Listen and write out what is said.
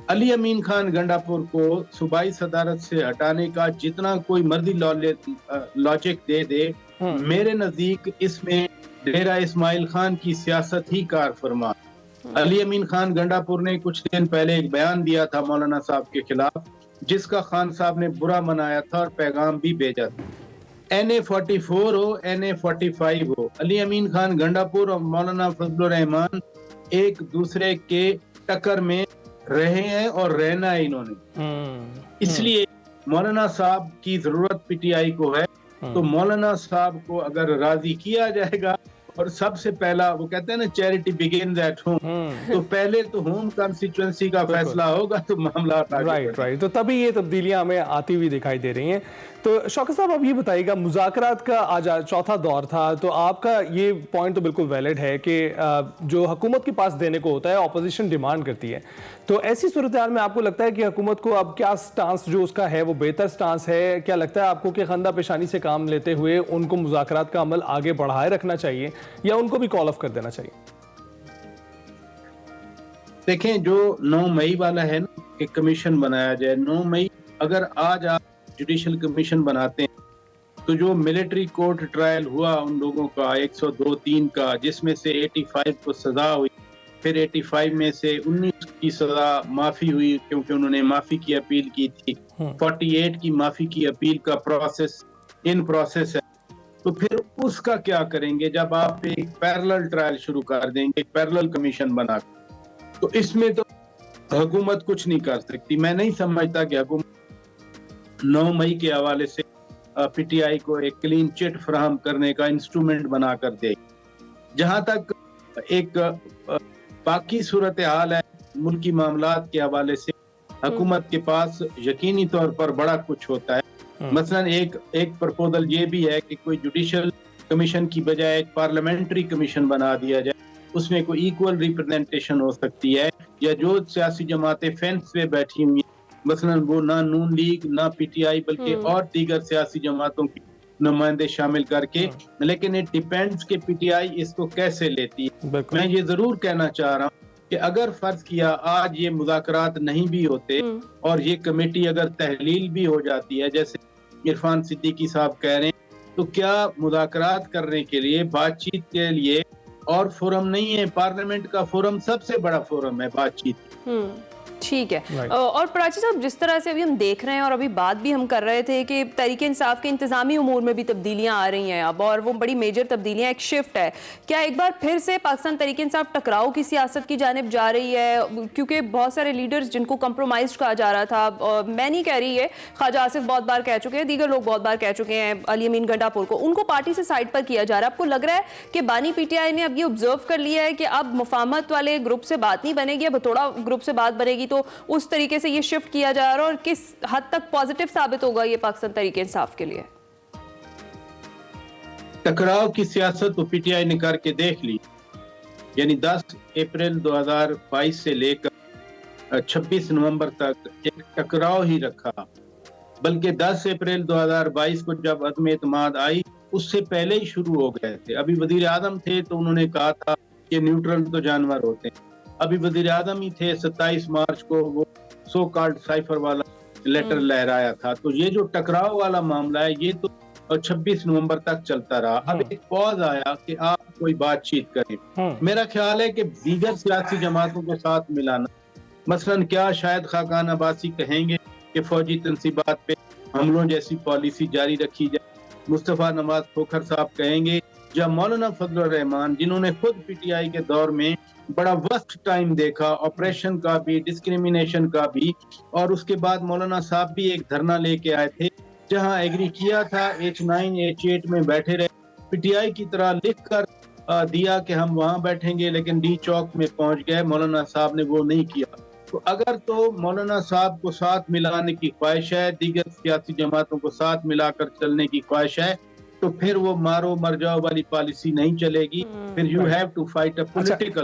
अली अमीन खान गंडापुर को सूबाई सदारत से हटाने का जितना कोई मर्जी लॉजिक दे दे, मेरे नजदीक इसमें डेरा इस्माइल खान की सियासत ही कार फरमा। अली अमीन खान गंडापुर ने कुछ दिन पहले एक बयान दिया था मौलाना साहब के खिलाफ, जिसका खान साहब ने बुरा मनाया था और पैगाम भी भेजा था। NA44 हो, NA45 हो, अली अमीन खान गंडापुर और मौलाना फजलुर रहमान एक दूसरे के टक्कर में रहे हैं और रहना है इन्होंने। इसलिए मौलाना साहब की जरूरत पीटीआई को है, तो मौलाना साहब को अगर राजी किया जाएगा, और सबसे पहला वो कहते हैं ना चैरिटी बिगिन्स एट होम, तो पहले तो होम कॉन्स्टिट्यूएंसी का फैसला होगा तो मामला राइट, तो तभी ये तब्दीलियां हमें आती हुई दिखाई दे रही हैं। तो शौकत साहब, अब ये बताइएगा, मुज़ाकरात का आज चौथा दौर था, तो आपका ये पॉइंट तो बिल्कुल वैलिड है कि जो हुकूमत के पास देने को होता है अपोजिशन डिमांड करती है, तो ऐसी सूरत हाल में आपको लगता है कि हुकूमत को अब क्या स्टांस जो उसका है वो बेहतर स्टांस है? क्या लगता है आपको कि खंदा पेशानी से काम लेते हुए उनको मुज़ाकरात का अमल आगे बढ़ाए रखना चाहिए या उनको भी कॉल ऑफ कर देना चाहिए? देखें, जो 9 मई वाला है ना कि कमीशन बनाया जाए, 9 मई अगर आज आप जुडिशल कमीशन बनाते हैं तो जो मिलिट्री कोर्ट ट्रायल हुआ उन लोगों का 102-3 का, जिसमें से 85 को सजा हुई, फिर 85 में से 19 की सजा माफी हुई क्योंकि उन्होंने माफी की अपील की थी, 48 की माफी की अपील का प्रोसेस इन प्रोसेस है, तो फिर उसका क्या करेंगे जब आप एक पैरेलल ट्रायल शुरू कर देंगे, एक पैरेलल कमीशन बना, तो इसमें तो हुकूमत कुछ नहीं कर सकती। मैं नहीं समझता कि हुकूमत 9 मई के हवाले से पीटीआई को एक क्लीन चिट फराहम करने का इंस्ट्रूमेंट बना कर दे। जहां तक एक बाकी सूरत हाल है मुल्की मामलात के हवाले से, हुकूमत के पास यकीनी तौर पर बड़ा कुछ होता है। मसलन एक प्रपोजल ये भी है कि कोई जुडिशल कमीशन की बजाय एक पार्लियामेंट्री कमीशन बना दिया जाए, उसमें कोई इक्वल रिप्रेजेंटेशन हो सकती है, या जो सियासी जमातें फेंस पे बैठी हुई हैं, मसलन वो ना नून लीग ना पीटीआई बल्कि और दीगर सियासी जमातों की नुमाइंदे शामिल करके, लेकिन इट डिपेंड्स कि पीटीआई इसको कैसे लेती है। मैं ये जरूर कहना चाह रहा हूँ कि अगर फर्ज किया आज ये मुज़ाकरात नहीं भी होते और ये कमेटी अगर तहलील भी हो जाती है जैसे इरफान सिद्दीकी साहब कह रहे हैं, तो क्या मुज़ाकरात करने के लिए, बातचीत के लिए और फोरम नहीं है? पार्लियामेंट का फोरम सबसे बड़ा फोरम है बातचीत। ठीक है। और प्राची साहब, जिस तरह से अभी हम देख रहे हैं और अभी बात भी हम कर रहे थे कि तहरीक इंसाफ के इंतजामी उमूर में भी तब्दीलियां आ रही हैं अब, और वो बड़ी मेजर तब्दीलियां, एक शिफ्ट है, क्या एक बार फिर से पाकिस्तान तहरीक इंसाफ टकराव की सियासत की जानिब जा रही है? क्योंकि बहुत सारे लीडर्स जिनको कंप्रोमाइज कहा जा रहा था, और मैं नहीं कह रही है, ख्वाजा आसिफ बहुत बार कह चुके हैं, दीगर लोग बहुत बार कह चुके हैं, अली अमीन गंडापुर को, उनको पार्टी से साइड पर किया जा रहा है। आपको लग रहा है कि बानी पीटीआई ने अब ये ऑब्जर्व कर लिया है कि अब मुफाहमत वाले ग्रुप से बात नहीं बनेगी, अब थोड़ा ग्रुप से बात बनेगी, तो उस तरीके से ये शिफ्ट किया जा रहा है, और किस हद तक पॉजिटिव साबित होगा ये पाकिस्तान तहरीक इंसाफ के लिए? टकराव की सियासत तो पीटीआई ने करके देख ली, यानी 10 अप्रैल 2022 से लेकर 26 नवंबर तक एक टकराव ही रखा, बल्कि 10 अप्रैल 2022 को जब अदम एतमाद आई उससे पहले ही शुरू हो गए थे। अभी वजीर आजम थे तो उन्होंने कहा था कि न्यूट्रल तो जानवर होते हैं, अभी वजीर आजम ही थे, 27 मार्च को वो सो कॉल्ड साइफर वाला लेटर लहराया था। तो ये जो टकराव वाला मामला है ये तो 26 नवंबर तक चलता रहा। अब एक पॉज आया कि आप कोई बातचीत करें। मेरा ख्याल है कि दीगर सियासी जमातों के साथ मिलाना, मसलन क्या शायद खाकान अब्बासी कहेंगे कि फौजी तनसीबात पे हमलों जैसी पॉलिसी जारी रखी जाए, मुस्तफा नवाज खोखर साहब कहेंगे, या मौलाना फजलुर रहमान जिन्होंने खुद पीटीआई के दौर में बड़ा वर्स्ट टाइम देखा, ऑपरेशन का भी, डिस्क्रिमिनेशन का भी, और उसके बाद मौलाना साहब भी एक धरना लेके आए थे जहां एग्री किया था, H9 H8 में बैठे रहे, पीटीआई की तरह लिख कर दिया कि हम वहां बैठेंगे, लेकिन डी चौक में पहुंच गए, मौलाना साहब ने वो नहीं किया। तो अगर तो मौलाना साहब को साथ मिलाने की ख्वाहिश है, दीगर सियासी जमातों को साथ मिलाकर चलने की ख्वाहिश है, तो फिर वो मारो मर जाओ वाली पॉलिसी नहीं चलेगी, फिर you have to fight a political